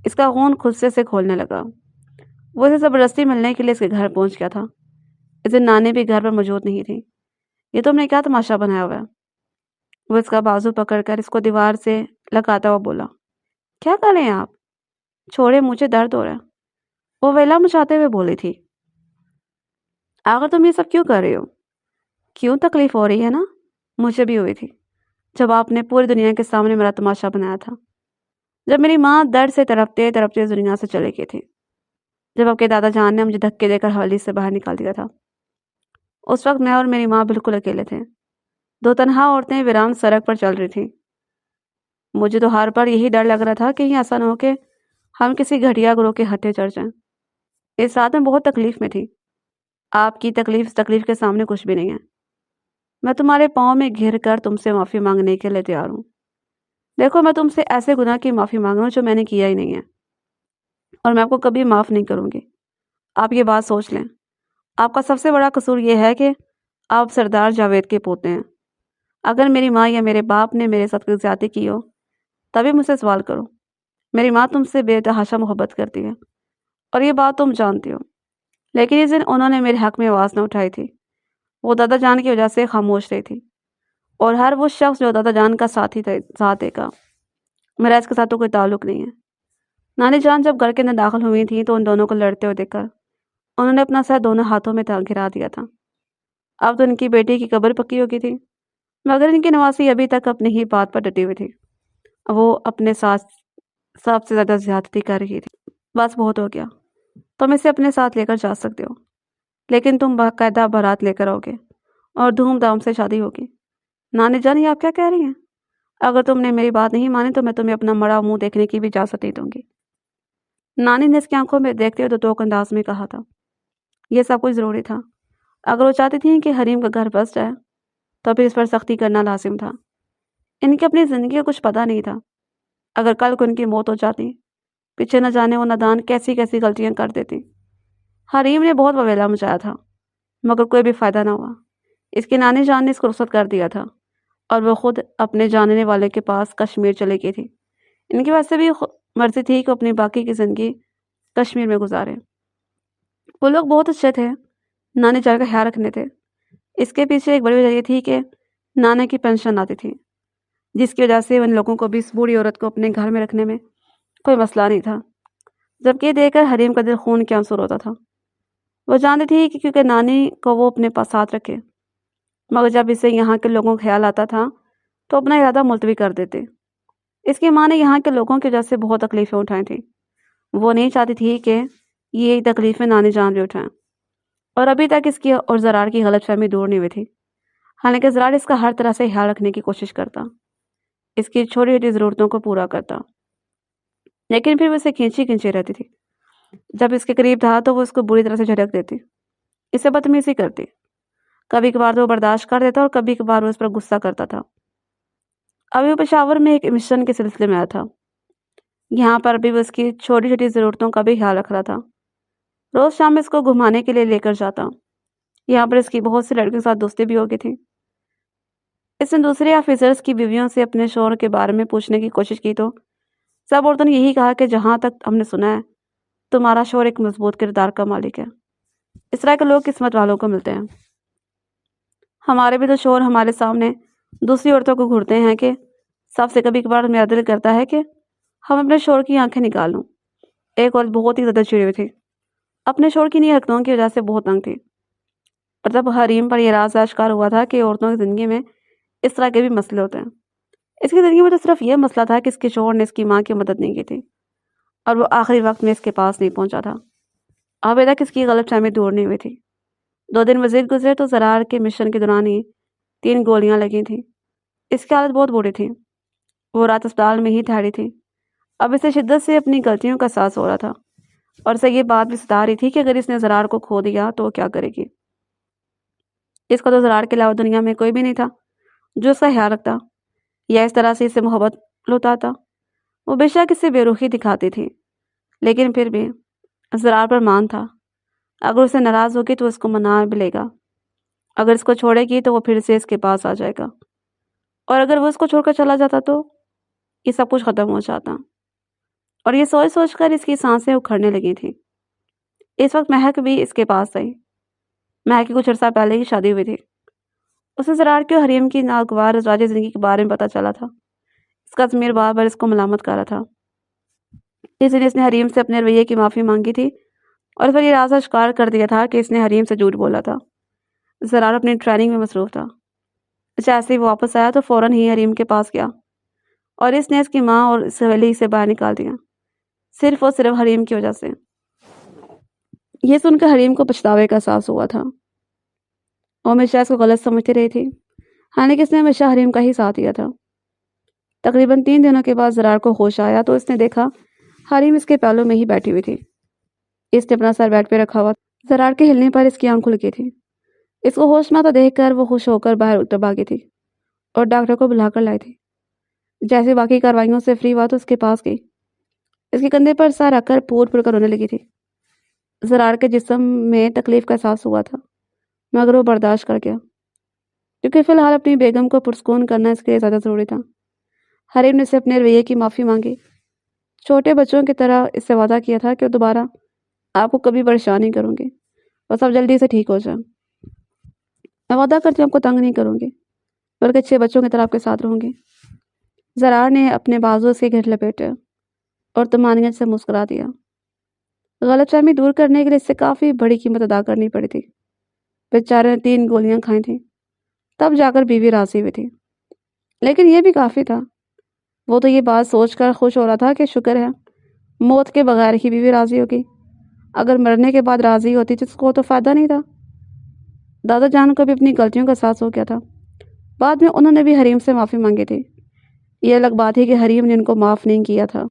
اس کا خون خود سے کھولنے لگا۔ وہ اسے زبردستی ملنے کے لیے اس کے گھر پہنچ گیا تھا۔ اس دن نانی بھی گھر پر موجود نہیں تھی۔ یہ تم نے کیا تماشا بنایا ہوا ہے؟ وہ اس کا بازو پکڑ کر اس کو دیوار سے لگاتا ہوا بولا۔ کیا کر رہے ہیں آپ؟ چھوڑے، مجھے درد ہو رہا ہے، وہ ویلا مچاتے ہوئے بولی تھی۔ آخر تم یہ سب کیوں کر رہے ہو؟ کیوں تکلیف ہو رہی ہے نا؟ مجھے بھی ہوئی تھی جب آپ نے پوری دنیا کے سامنے میرا تماشا بنایا تھا، جب میری ماں درد سے تڑپتے تڑپتے اس دنیا سے چلے گئی تھی، جب آپ کے دادا جان نے مجھے دھکے دے کر حویلی سے باہر نکال دیا تھا۔ اس وقت میں اور میری ماں بالکل اکیلے تھے، 2 تنہا عورتیں ویران سڑک پر چل رہی تھیں۔ مجھے تو ہر پر یہی ڈر لگ رہا تھا کہ یہ ایسا نہ ہو کہ ہم کسی گھٹیا گروہ کے ہتھے چڑھ جائیں۔ اس رات میں بہت تکلیف میں تھی۔ آپ کی تکلیف اس تکلیف کے سامنے کچھ بھی نہیں ہے۔ میں تمہارے پاؤں میں گھر کر تم سے معافی مانگنے کے لیے تیار ہوں۔ دیکھو، میں تم سے ایسے گناہ کی معافی مانگ رہا ہوں جو میں نے کیا ہی نہیں ہے، اور میں آپ کو کبھی معاف نہیں کروں گی۔ آپ یہ بات سوچ لیں۔ آپ کا سب سے بڑا قصور یہ ہے کہ آپ سردار جاوید کے پوتے ہیں۔ اگر میری ماں یا میرے باپ نے میرے ساتھ کوئی زیادتی کی ہو تبھی مجھ سے سوال کرو۔ میری ماں تم سے بے تحاشا محبت کرتی ہے اور یہ بات تم جانتی ہو، لیکن اس دن انہوں نے میرے حق میں آواز نہ اٹھائی تھی۔ وہ دادا جان کی وجہ سے خاموش رہی تھی، اور ہر وہ شخص جو دادا جان کا ساتھی تھا ساتھ دے گا۔ میرا اس کے ساتھ تو کوئی تعلق نہیں ہے۔ نانی جان جب گھر کے اندر داخل ہوئی تھیں تو ان دونوں کو لڑتے ہوئے دیکھ کر انہوں نے اپنا سر دونوں ہاتھوں میں گرا دیا تھا۔ اب تو ان کی بیٹی کی قبر پکی ہو گئی تھی، مگر ان کی نواسی ابھی تک اپنی ہی بات پر ڈٹی ہوئی تھی۔ وہ اپنے ساتھ سب سے زیادہ زیادتی کر رہی تھی۔ بس بہت ہو گیا، تم اسے اپنے ساتھ لے کر جا سکتے ہو، لیکن تم باقاعدہ بارات لے کر آؤ گے اور دھوم دھام سے شادی ہوگی۔ نانی جان، یہ آپ کیا کہہ رہی ہیں؟ اگر تم نے میری بات نہیں مانی تو میں تمہیں اپنا مڑا منہ دیکھنے کی بھی اجازت نہیں دوں گی۔ نانی نے اس کی آنکھوں میں دیکھتے ہوئے ٹوک انداز میں کہا تھا۔ یہ سب کچھ ضروری تھا۔ اگر وہ چاہتی تھیں کہ حریم کا گھر بس جائے تو پھر اس پر سختی کرنا لازم تھا۔ ان کی اپنی زندگی کا کچھ پتہ نہیں تھا۔ اگر کل کو ان کی موت ہو جاتی، پیچھے نہ جانے وہ نادان کیسی کیسی غلطیاں کر دیتی۔ حریم نے بہت وویلا مچایا تھا، مگر کوئی بھی فائدہ نہ ہوا۔ اس کی نانی جان نے اس کو رخصت کر دیا تھا اور وہ خود اپنے جاننے والے کے پاس کشمیر چلے گئی تھی۔ ان کی ویسے بھی مرضی تھی کہ اپنی باقی کی زندگی کشمیر میں گزارے۔ وہ لوگ بہت اچھے تھے، نانی جان کا خیال رکھنے تھے۔ اس کے پیچھے ایک بڑی وجہ یہ تھی کہ نانا کی پینشن آتی تھی، جس کی وجہ سے ان لوگوں کو بھی اس بوڑھی عورت کو اپنے گھر میں رکھنے میں کوئی مسئلہ نہیں تھا۔ جبکہ یہ دیکھ کر حریم کا دل خون کے آنسو روتا تھا۔ وہ جانتی تھی کہ کیونکہ نانی کو وہ اپنے پاس ساتھ رکھے، مگر جب اسے یہاں کے لوگوں کا خیال آتا تھا تو اپنا ارادہ ملتوی کر دیتے۔ اس کی ماں نے یہاں کے لوگوں کی وجہ سے بہت تکلیفیں اٹھائی تھیں۔ وہ نہیں چاہتی تھی کہ یہ تکلیفیں نانی جان بھی اٹھائیں، اور ابھی تک اس کی اور زرار کی غلط فہمی دور نہیں ہوئی تھی۔ حالانکہ زرار اس کا ہر طرح سے خیال رکھنے کی کوشش کرتا، اس کی چھوٹی چھوٹی ضرورتوں کو پورا کرتا، لیکن پھر وہ اسے کھینچی رہتی تھی۔ جب اس کے قریب تھا تو وہ اس کو بری طرح سے جھڑک دیتی، اسے بدتمیزی کرتی۔ کبھی کبھار تو وہ برداشت کر دیتا اور کبھی کبھار وہ اس پر غصہ کرتا تھا۔ ابھی وہ پشاور میں ایک مشن کے سلسلے میں آیا تھا۔ یہاں پر بھی وہ اس کی چھوٹی چھوٹی ضرورتوں کا بھی خیال رکھ رہا تھا۔ روز شام میں اس کو گھمانے کے لیے لے کر جاتا۔ یہاں پر اس کی بہت سی لڑکیوں کے ساتھ دوستی بھی ہو گئی تھی۔ اس نے دوسرے آفیسرز کی بیویوں سے اپنے شوہر کے بارے میں پوچھنے کی کوشش کی تو سب عورتوں نے یہی کہا کہ جہاں تک ہم نے سنا ہے تمہارا شوہر ایک مضبوط کردار کا مالک ہے۔ اس طرح کے لوگ قسمت والوں کو ملتے ہیں۔ ہمارے بھی تو شوہر ہمارے سامنے دوسری عورتوں کو گھورتے ہیں کہ سب سے کبھی کبھار میرا دل کرتا ہے کہ ہم اپنے شوہر کی آنکھیں نکال لوں۔ ایک عورت بہت ہی زیادہ چڑی ہوئی تھی، اپنے شوہر کی نہیں حرکتوں کی وجہ سے بہت تنگ تھی، اور جب حریم پر یہ راز آشکار ہوا تھا کہ عورتوں کی زندگی میں اس طرح کے بھی مسئلے ہوتے ہیں اس کی زندگی میں تو صرف یہ مسئلہ تھا کہ اس کے شوہر نے اس کی ماں کی مدد نہیں کی تھی اور وہ آخری وقت میں اس کے پاس نہیں پہنچا تھا۔ ابھی تک اس کی غلط فہمی دور نہیں ہوئی تھی۔ 2 دن مزید گزرے تو زرار کے مشن کے دوران ہی 3 گولیاں لگی تھیں۔ اس کی حالت بہت بری تھی۔ وہ رات اسپتال میں ہی ٹھہری تھی۔ اب اسے شدت سے اپنی غلطیوں کا احساس ہو رہا تھا اور اسے یہ بات بھی ستا رہی تھی کہ اگر اس نے زرار کو کھو دیا تو وہ کیا کرے گی۔ اس کا تو زرار کے علاوہ دنیا میں کوئی بھی نہیں تھا جو اس کا خیال رکھتا یا اس طرح سے اس سے محبت لوٹاتا۔ وہ بے شک اس سے بے رخی دکھاتی تھی لیکن پھر بھی زرار پر مان تھا۔ اگر اسے ناراض ہوگی تو اس کو منا بھی لے گا، اگر اس کو چھوڑے گی تو وہ پھر سے اس کے پاس آ جائے گا، اور اگر وہ اس کو چھوڑ کر چلا جاتا تو یہ سب کچھ ختم ہو جاتا۔ اور یہ سوچ سوچ کر اس کی سانسیں اکھڑنے لگی تھیں۔ اس وقت مہک بھی اس کے پاس آئی۔ مہک کی کچھ عرصہ پہلے ہی شادی ہوئی تھی۔ اسے زرار کے حریم کی ناگوار ازواجی زندگی کے بارے میں پتہ چلا تھا۔ اس کا ضمیر بار بار اس کو ملامت کر رہا تھا۔ اس دن اس نے حریم سے اپنے رویے کی معافی مانگی تھی اور پھر یہ راز اشکار کر دیا تھا کہ اس نے حریم سے جھوٹ بولا تھا۔ زرار اپنی ٹریننگ میں مصروف تھا۔ جیسے ہی وہ واپس آیا تو فوراً ہی حریم کے پاس گیا اور اس نے اس کی ماں اور سہیلی سے باہر نکال دیا، صرف اور صرف حریم کی وجہ سے۔ یہ سن کر حریم کو پچھتاوے کا احساس ہوا تھا۔ وہ ہمیشہ اس کو غلط سمجھتی رہی تھی، حالانکہ اس نے ہمیشہ حریم کا ہی ساتھ دیا تھا۔ تقریباً 3 دنوں کے بعد زرار کو ہوش آیا تو اس نے دیکھا حریم اس کے پہلو میں ہی بیٹھی ہوئی تھی۔ اس نے اپنا سر بیڈ پہ رکھا ہوا۔ زرار کے ہلنے پر اس کی آنکھ کھل گئی تھی۔ اس کو ہوش میں آتا دیکھ کر وہ خوش ہو کر باہر اتر بھاگی تھی اور ڈاکٹر کو بلا کر لائی تھی۔ جیسے باقی کاروائیوں سے فری ہوا تو اس کے پاس گئی۔ اس کے کندھے پر سر رکھ کر پھول پھول کر رونے لگی تھی۔ زرار کے جسم میں تکلیف کا احساس ہوا تھا مگر وہ برداشت کر گیا کیونکہ فی الحال اپنی بیگم کو پرسکون کرنا اس کے لیے زیادہ ضروری تھا۔ حریم نے اسے اپنے رویے کی معافی مانگی، چھوٹے بچوں کی طرح اس سے وعدہ کیا تھا کہ دوبارہ آپ کو کبھی پریشان نہیں کروں گی، بس آپ جلدی سے ٹھیک ہو جائیں۔ میں وعدہ کرتی ہوں آپ کو تنگ نہیں کروں گی بلکہ اچھے بچوں کی طرح آپ کے ساتھ رہوں گی۔ زرار نے اپنے بازو سے گھر لپیٹے اور طمانینت سے مسکرا دیا۔ غلط فہمی دور کرنے کے لیے اس سے کافی بڑی قیمت ادا کرنی پڑی تھی۔ بیچارے نے 3 گولیاں کھائی تھیں تب جا کر بیوی راضی ہوئی تھی، لیکن یہ بھی کافی تھا۔ وہ تو یہ بات سوچ کر خوش ہو رہا تھا کہ شکر ہے موت کے بغیر ہی بیوی راضی ہوگی، اگر مرنے کے بعد راضی ہوتی جس کو تو فائدہ نہیں تھا۔ دادا جان کو بھی اپنی غلطیوں کا احساس ہو گیا تھا۔ بعد میں انہوں نے بھی حریم سے معافی مانگی تھی۔ یہ الگ بات ہے کہ حریم نے ان کو معاف نہیں کیا تھا۔